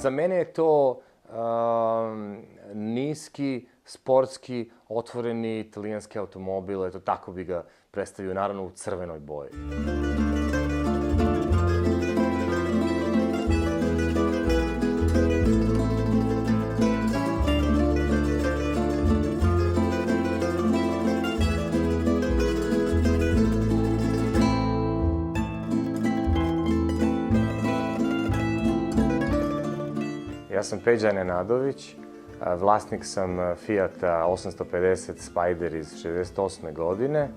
Za mene je to niski, sportski, otvoreni italijanski automobil, eto tako bi ga predstavio, naravno u crvenoj boji. Ja sam Peđa Nenadović, vlasnik sam Fiata 850 Spider iz 68. godine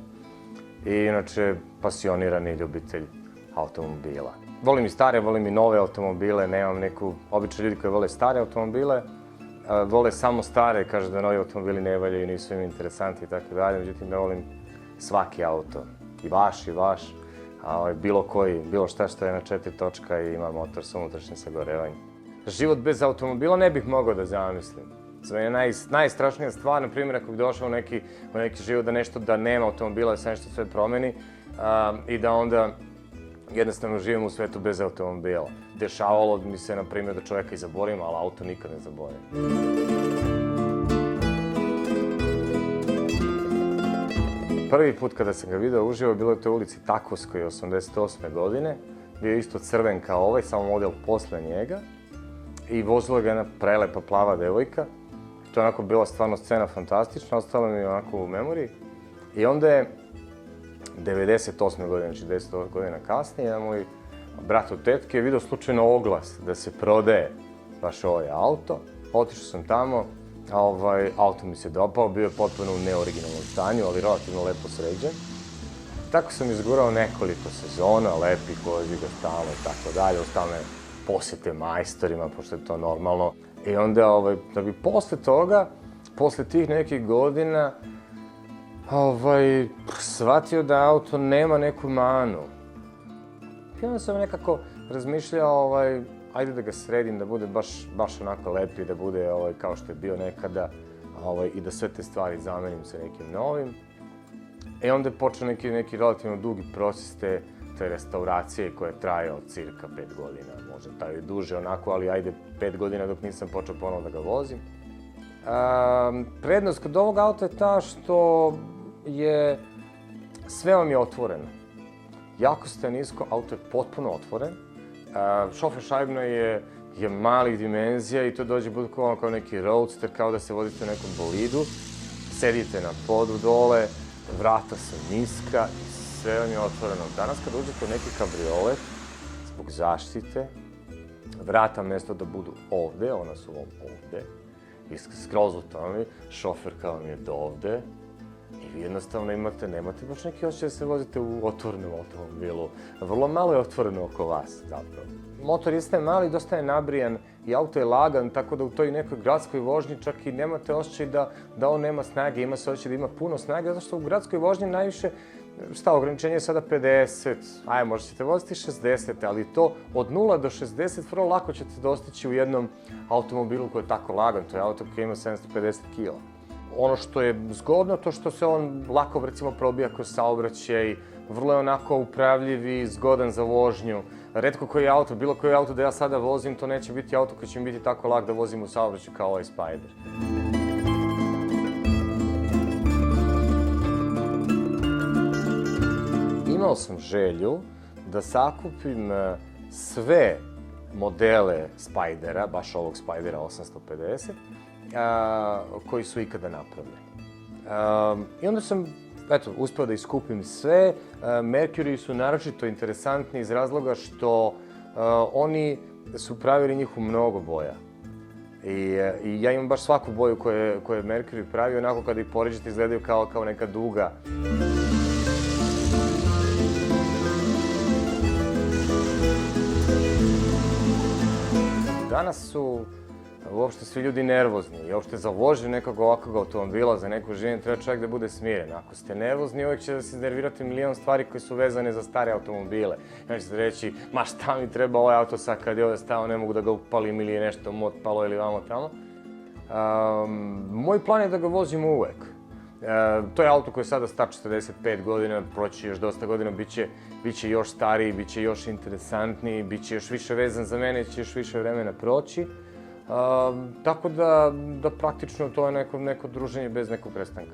i inače pasionirani ljubitelj automobila. Volim i stare, volim i nove automobile, nemam neku... Obično ljudi koji vole stare automobile, vole samo stare, kaže da novi automobili ne valjaju, nisu im interesanti i tako dalje, međutim ja volim svaki auto, i vaš, bilo koji, bilo šta što je na 4 točka i ima motor sa unutrašnjim sagorevanjem. Život bez automobila ne bih mogao da zamislim. Za mene je najstrašnija stvar, na primjer, ako bih došao u neki život da nema automobila, da se nešto sve promeni i da onda jednostavno živim u svetu bez automobila. Dešavalo mi se, na primjer, da čovjeka i zaboravim, ali auto nikad ne zaboravim. Prvi put kada sam ga video uživo, bilo je u toj ulici Takovskoj 88. godine. Bio je isto crven kao ovaj, samo model posle njega. I vozila ga jedna prelepa plava devojka. To je onako bila stvarno scena fantastična, ostala mi je onako u memoriji. I onda je 98. godine, znači 10 godina kasnije, jedan moj brat od tetke je vidio slučajno oglas da se prodaje baš ovaj auto. Otišao sam tamo, auto mi se dopao, bio je potpuno u neoriginalnom stanju, ali relativno lepo sređen. Tako sam izgurao nekoliko sezona, lepih, vozi ga stalno i tako dalje, stalne posjete majstorima, pošto je to normalno. I onda, da bi posle toga, posle tih nekih godina, shvatio da auto nema neku manu. I onda sam nekako razmišljao, ajde da ga sredim, da bude baš onako lepi, da bude kao što je bio nekada i da sve te stvari zamenim sa nekim novim. I onda je počeo neki relativno dugi proces te restauracije koja je trajao cirka 5 godina, možda taj duže onako, ali ajde 5 godina dok nisam počeo ponovo da ga vozim. Prednost kod ovog auta je ta što je sve vam je otvoreno. Jako ste nisko, auto je potpuno otvoren. Šofer šajbno je malih dimenzija i to dođe bukvalno kao neki roadster, kao da se vozite u nekom bolidu. Sedite na podu dole, vrata su niska i sve vam je otvoreno. Danas kad uđete u neki kabriolet, zbog zaštite, vrata mjesto da budu ovde, ona su ovde, i skroz u tome, šoferka vam je do ovde, i vi jednostavno nemate baš neki osjećaj da se vozite u otvorenom automobilu. Vrlo malo je otvoreno oko vas, zapravo. Motor jeste mali, dosta je nabrijan i auto je lagan, tako da u toj nekoj gradskoj vožnji čak i nemate osjećaj da on nema snage, ima se osjećaj da ima puno snage, zato što u gradskoj vožnji najviše, ograničenje je sada 50, možda ćete voziti 60, ali to od 0 do 60 vrlo lako ćete dostići u jednom automobilu koji je tako lagan, to je auto koji ima 750 kg. Ono što je zgodno, to što se on lako, recimo, probija kroz saobraćaj, vrlo je onako upravljiv i zgodan za vožnju. Retko koji auto, bilo koji auto da ja sada vozim, to neće biti auto koji će mi biti tako lak da vozim u saobraćaju kao ovaj Spider. Imao sam želju da sakupim sve modele Spidera, baš ovog Spidera 850, koji su ikada napravljeni. I onda sam, uspeo da iskupim sve. Mercury su naročito interesantni iz razloga što oni su pravili njih u mnogo boja. I ja imam baš svaku boju koju je Mercury pravio, onako kada ih poređete izgledaju kao neka duga. Danas su uopšte svi ljudi nervozni i uopšte za vožnju nekog ovakvog automobila, za neko življenje treba čovjek da bude smiren. Ako ste nervozni, uvijek će da se iznervirati milion stvari koje su vezane za stare automobile. I onda ćete reći, ma šta mi treba ovaj auto sad kad je ovdje stao, ne mogu da ga upalim ili je nešto otpalo ili vamo tamo. Moj plan je da ga vozim uvek. To je auto koji je sada star 45 godina, proći će još dosta godina, bit će još stariji, bit će još interesantniji, bit će još više vezan za mene, će još više vremena proći. Tako da praktično to je neko druženje bez nekog prestanka.